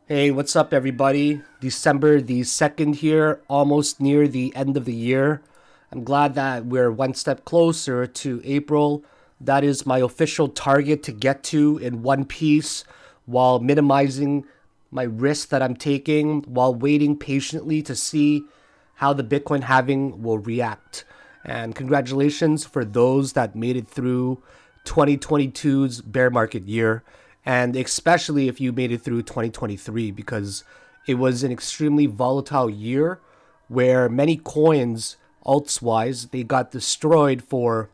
Hey, what's up, everybody? December the 2nd here, almost near the end of the year. I'm glad that we're one step closer to April. That is my official target to get to in one piece while minimizing my risk that I'm taking while waiting patiently to see how the Bitcoin halving will react. And congratulations for those that made it through 2022's bear market year, and especially if you made it through 2023, because it was an extremely volatile year where many coins, alts wise, they got destroyed for,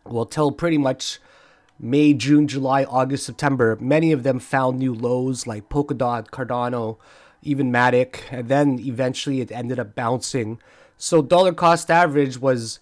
well, till pretty much May, June, July, August, September. Many of them found new lows like Polkadot, Cardano, even Matic, and then eventually it ended up bouncing. So dollar cost average was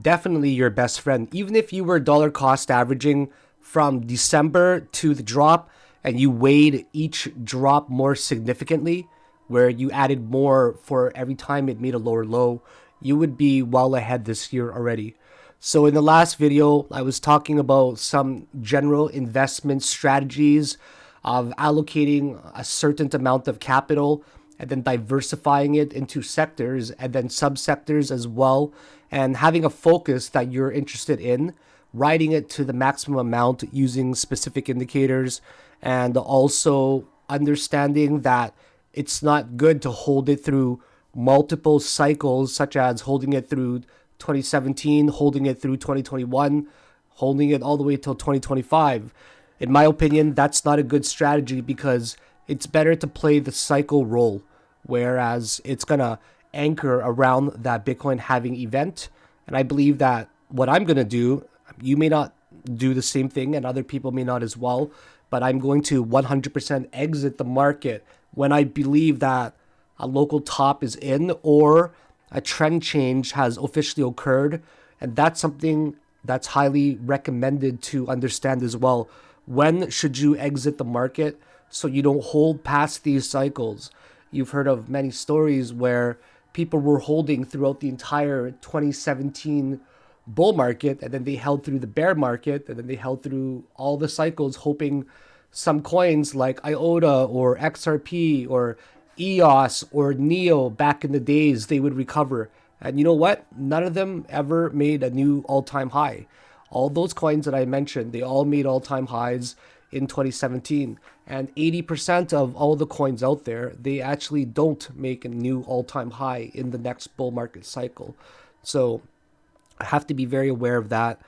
definitely your best friend. Even if you were dollar cost averaging from December to the drop and you weighed each drop more significantly, where you added more for every time it made a lower low, you would be well ahead this year already. So in the last video, I was talking about some general investment strategies of allocating a certain amount of capital and then diversifying it into sectors and then subsectors as well, and having a focus that you're interested in, writing it to the maximum amount using specific indicators, and also understanding that it's not good to hold it through multiple cycles, such as holding it through 2017, holding it through 2021, holding it all the way till 2025. In my opinion, that's not a good strategy because it's better to play the cycle role, whereas it's going to anchor around that Bitcoin halving event. And I believe that what I'm going to do, you may not do the same thing and other people may not as well, but I'm going to 100% exit the market when I believe that a local top is in or a trend change has officially occurred. And that's something that's highly recommended to understand as well. When should you exit the market so you don't hold past these cycles? You've heard of many stories where people were holding throughout the entire 2017 bull market, and then they held through the bear market, and then they held through all the cycles, hoping some coins like IOTA or XRP or EOS or NEO back in the days they would recover. And you know what? None of them ever made a new all-time high. All those coins that I mentioned, they all made all-time highs in 2017. And 80% of all the coins out there, they actually don't make a new all-time high in the next bull market cycle. So I have to be very aware of that.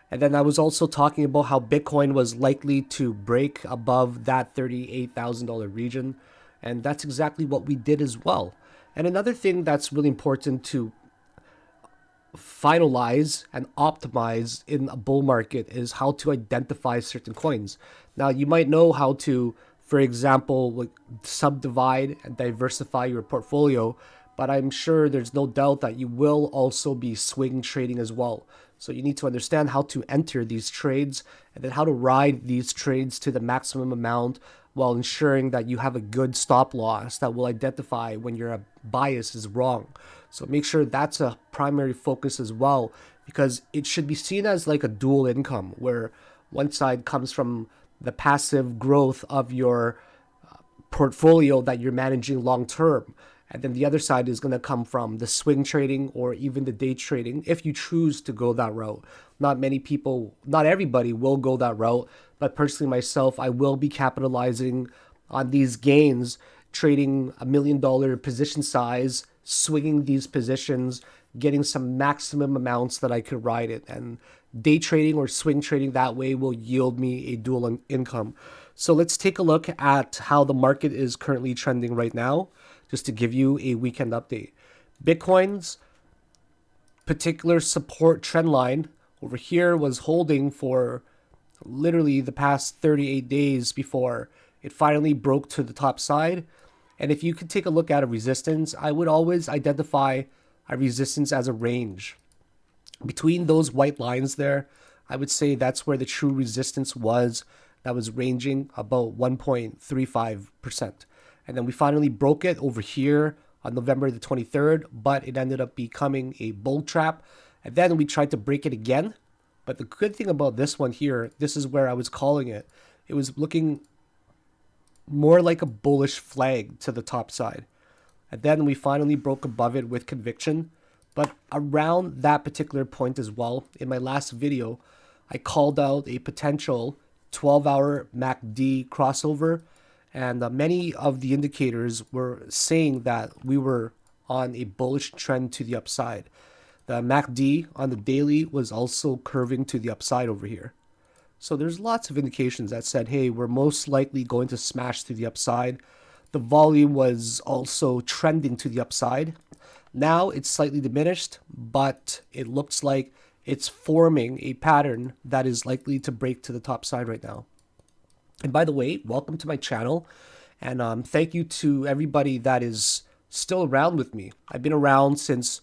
And then I was also talking about how Bitcoin was likely to break above that $38,000 region. And that's exactly what we did as well. And another thing that's really important to finalize and optimize in a bull market is how to identify certain coins. Now, you might know how to, for example, like subdivide and diversify your portfolio, but I'm sure there's no doubt that you will also be swing trading as well. So you need to understand how to enter these trades and then how to ride these trades to the maximum amount while ensuring that you have a good stop loss that will identify when your bias is wrong. So make sure that's a primary focus as well, because it should be seen as like a dual income where one side comes from the passive growth of your portfolio that you're managing long term. And then the other side is going to come from the swing trading or even the day trading if you choose to go that route. Not many people, not everybody will go that route, but personally myself, I will be capitalizing on these gains, trading $1 million position size, swinging these positions, getting some maximum amounts that I could ride it. And day trading or swing trading that way will yield me a dual income. So let's take a look at how the market is currently trending right now, just to give you a weekend update. Bitcoin's particular support trend line over here was holding for literally the past 38 days before it finally broke to the top side. And if you could take a look at a resistance, I would always identify a resistance as a range. Between those white lines there, I would say that's where the true resistance was, that was ranging about 1.35%. And then we finally broke it over here on November the 23rd, but it ended up becoming a bull trap. And then we tried to break it again. But the good thing about this one here, this is where I was calling it. It was looking more like a bullish flag to the top side. And then we finally broke above it with conviction. But around that particular point as well, in my last video, I called out a potential 12-hour MACD crossover. And many of the indicators were saying that we were on a bullish trend to the upside. The MACD on the daily was also curving to the upside over here. So there's lots of indications that said, hey, we're most likely going to smash to the upside. The volume was also trending to the upside. Now it's slightly diminished, but it looks like it's forming a pattern that is likely to break to the top side right now. And by the way, welcome to my channel. And thank you to everybody that is still around with me. I've been around since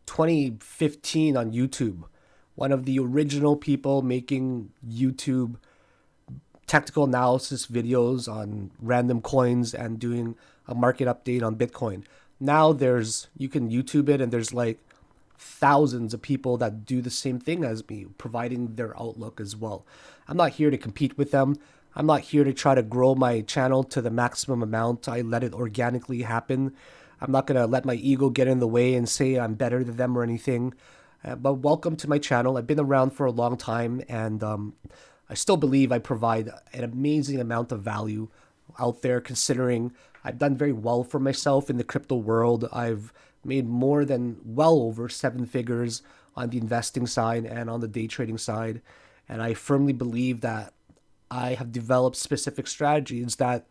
2015 on YouTube. One of the original people making YouTube technical analysis videos on random coins and doing a market update on Bitcoin. Now you can YouTube it, and there's like thousands of people that do the same thing as me, providing their outlook as well. I'm not here to compete with them. I'm not here to try to grow my channel to the maximum amount. I let it organically happen. I'm not going to let my ego get in the way and say I'm better than them or anything. But welcome to my channel. I've been around for a long time, and I still believe I provide an amazing amount of value out there, considering I've done very well for myself in the crypto world. I've made more than well over 7 figures on the investing side and on the day trading side. And I firmly believe that I have developed specific strategies that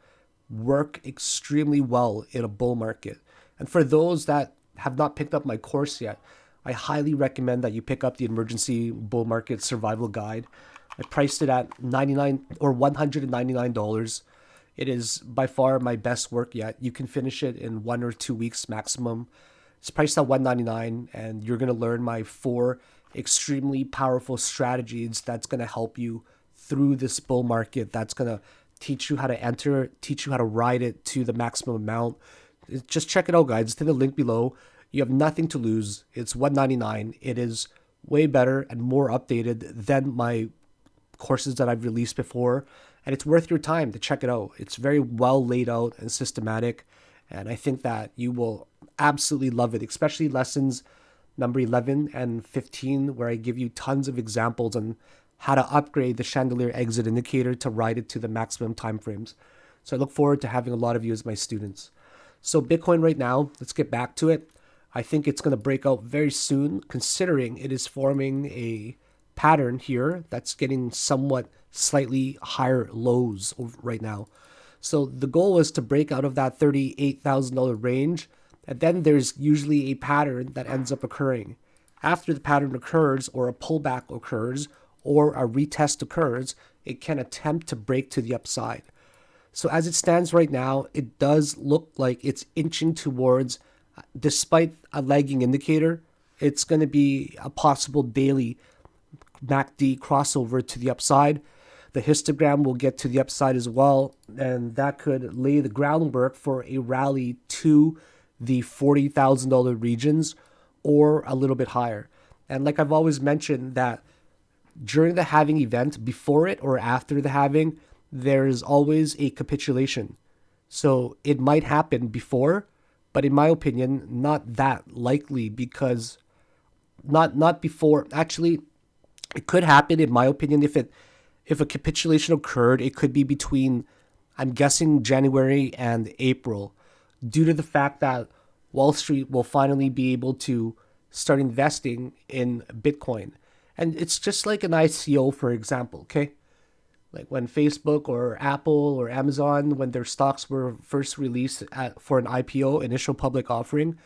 work extremely well in a bull market. And for those that have not picked up my course yet, I highly recommend that you pick up the Emergency Bull Market Survival Guide. I priced it at $99 or $199. It is by far my best work yet. You can finish it in 1 or 2 weeks maximum. It's priced at $199, and you're going to learn my 4 extremely powerful strategies that's going to help you through this bull market. That's going to teach you how to enter, teach you how to ride it to the maximum amount. Just check it out, guys. It's in the link below. You have nothing to lose. It's $199. It is way better and more updated than my courses that I've released before. And it's worth your time to check it out. It's very well laid out and systematic. And I think that you will absolutely love it, especially lessons number 11 and 15, where I give you tons of examples on how to upgrade the chandelier exit indicator to ride it to the maximum timeframes. So I look forward to having a lot of you as my students. So Bitcoin right now, let's get back to it. I think it's going to break out very soon, considering it is forming a pattern here that's getting somewhat slightly higher lows right now. So the goal is to break out of that $38,000 range, and then there's usually a pattern that ends up occurring. After the pattern occurs, or a pullback occurs, or a retest occurs, it can attempt to break to the upside. So as it stands right now, it does look like it's inching towards, despite a lagging indicator, it's going to be a possible daily MACD crossover to the upside. The histogram will get to the upside as well, and that could lay the groundwork for a rally to the $40,000 regions or a little bit higher. And like I've always mentioned, that during the halving event, before it or after the halving, there is always a capitulation. So it might happen before, but in my opinion, not that likely, because not before. Actually, it could happen, in my opinion, if a capitulation occurred. It could be between, I'm guessing, January and April, due to the fact that Wall Street will finally be able to start investing in Bitcoin. And it's just like an ICO, for example, okay? Like when Facebook or Apple or Amazon, when their stocks were first released for an IPO, initial public offering,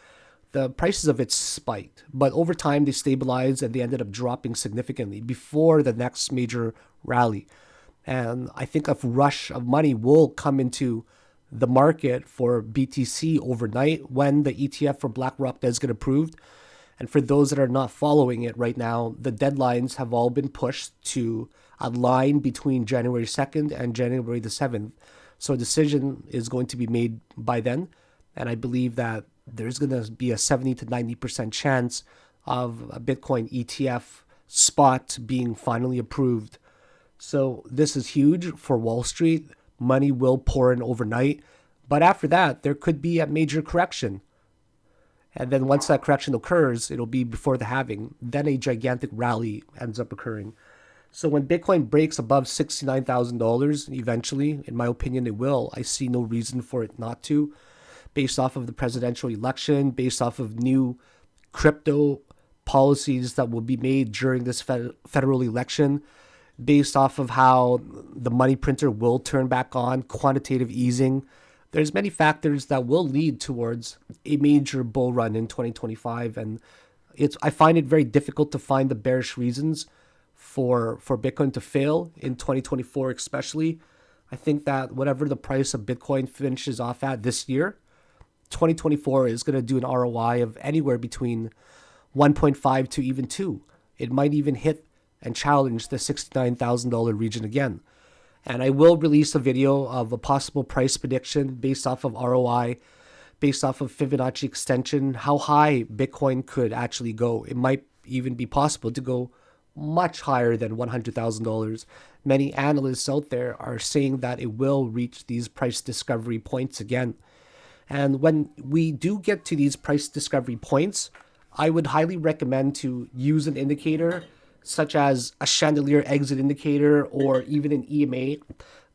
the prices of it spiked. But over time, they stabilized and they ended up dropping significantly before the next major rally. And I think a rush of money will come into the market for BTC overnight when the ETF for BlackRock does get approved. And for those that are not following it right now, the deadlines have all been pushed to a line between January 2nd and January the 7th. So a decision is going to be made by then. And I believe that there's going to be a 70 to 90% chance of a Bitcoin ETF spot being finally approved. So this is huge for Wall Street. money will pour in overnight. But after that, there could be a major correction. And then once that correction occurs, it'll be before the halving. Then a gigantic rally ends up occurring. So when Bitcoin breaks above $69,000 eventually, in my opinion, it will. I see no reason for it not to, based off of the presidential election, based off of new crypto policies that will be made during this federal election, based off of how the money printer will turn back on, quantitative easing. There's many factors that will lead towards a major bull run in 2025. And I find it very difficult to find the bearish reasons for Bitcoin to fail in 2024 especially. I think that whatever the price of Bitcoin finishes off at this year, 2024 is going to do an ROI of anywhere between 1.5 to even 2. It might even hit and challenge the $69,000 region again. And I will release a video of a possible price prediction based off of ROI, based off of Fibonacci extension, how high Bitcoin could actually go. It might even be possible to go much higher than $100,000. Many analysts out there are saying that it will reach these price discovery points again. And when we do get to these price discovery points, I would highly recommend to use an indicator such as a chandelier exit indicator or even an EMA.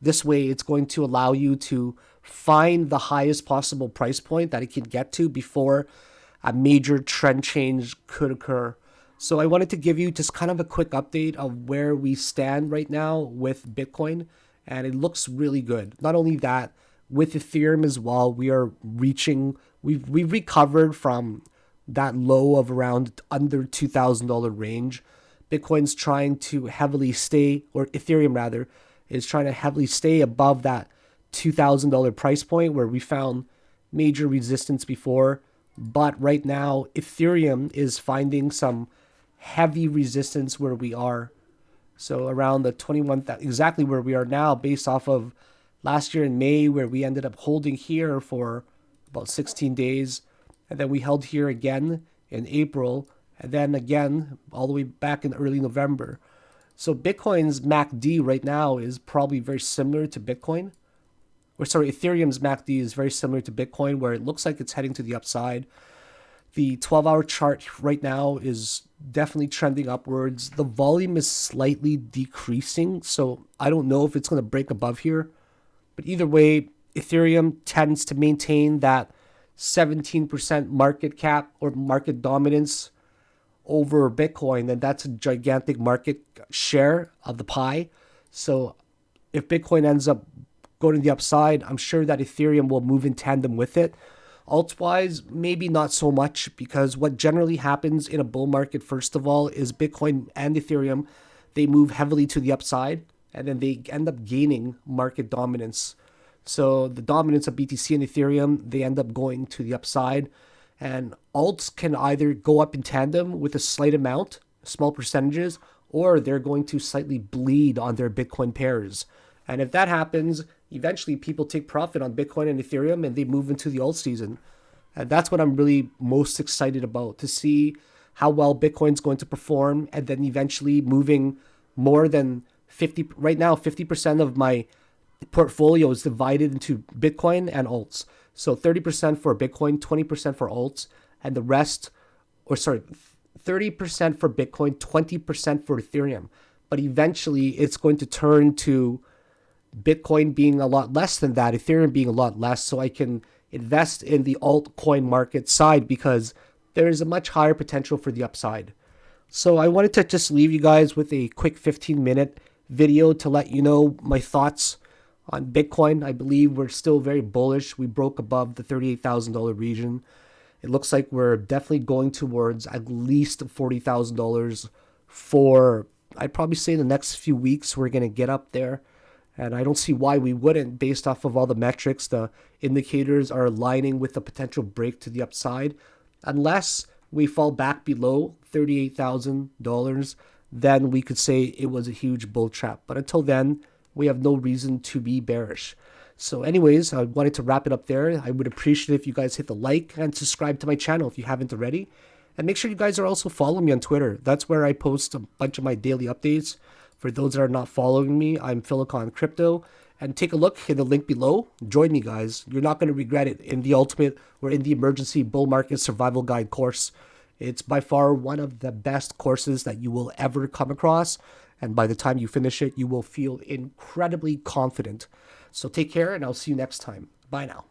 This way, it's going to allow you to find the highest possible price point that it can get to before a major trend change could occur. So I wanted to give you just kind of a quick update of where we stand right now with Bitcoin, and it looks really good. Not only that, with Ethereum as well, we've recovered from that low of around under $2,000 range. Bitcoin's trying to heavily stay, or Ethereum rather, is trying to heavily stay above that $2,000 price point where we found major resistance before. But right now, Ethereum is finding some heavy resistance where we are. So around the 21,000, exactly where we are now, based off of last year in May, where we ended up holding here for about 16 days. And then we held here again in April. And then again, all the way back in early November. So Bitcoin's MACD right now is probably very similar to Bitcoin. Ethereum's MACD is very similar to Bitcoin, where it looks like it's heading to the upside. The 12-hour chart right now is definitely trending upwards. The volume is slightly decreasing, so I don't know if it's going to break above here. But either way, Ethereum tends to maintain that 17% market cap or market dominance over Bitcoin, and that's a gigantic market share of the pie. So if Bitcoin ends up going to the upside, I'm sure that Ethereum will move in tandem with it. Alt-wise, maybe not so much, because what generally happens in a bull market, first of all, is Bitcoin and Ethereum, they move heavily to the upside, and then they end up gaining market dominance. So the dominance of BTC and Ethereum, they end up going to the upside. And alts can either go up in tandem with a slight amount, small percentages, or they're going to slightly bleed on their Bitcoin pairs. And if that happens, eventually people take profit on Bitcoin and Ethereum and they move into the alt season. And that's what I'm really most excited about, to see how well Bitcoin's going to perform, and then eventually moving more than 50. Right now, 50% of my portfolio is divided into Bitcoin and alts. So 30% for Bitcoin, 20% for alts, and the rest, 30% for Bitcoin, 20% for Ethereum. But eventually it's going to turn to Bitcoin being a lot less than that, Ethereum being a lot less, so I can invest in the altcoin market side because there is a much higher potential for the upside. So I wanted to just leave you guys with a quick 15-minute video to let you know my thoughts on Bitcoin. I believe we're still very bullish. We broke above the $38,000 region. It looks like we're definitely going towards at least $40,000 for, I'd probably say, the next few weeks. We're going to get up there. And I don't see why we wouldn't, based off of all the metrics. The indicators are aligning with the potential break to the upside. Unless we fall back below $38,000, then we could say it was a huge bull trap. But until then, we have no reason to be bearish. So anyways, I wanted to wrap it up there. I would appreciate it if you guys hit the like and subscribe to my channel if you haven't already. And make sure you guys are also following me on Twitter. That's where I post a bunch of my daily updates. For those that are not following me, I'm Philakone Crypto. and take a look in the link below. Join me, guys. You're not going to regret it in the ultimate or in the emergency bull market survival guide course. It's by far one of the best courses that you will ever come across. And by the time you finish it, you will feel incredibly confident. So take care, and I'll see you next time. Bye now.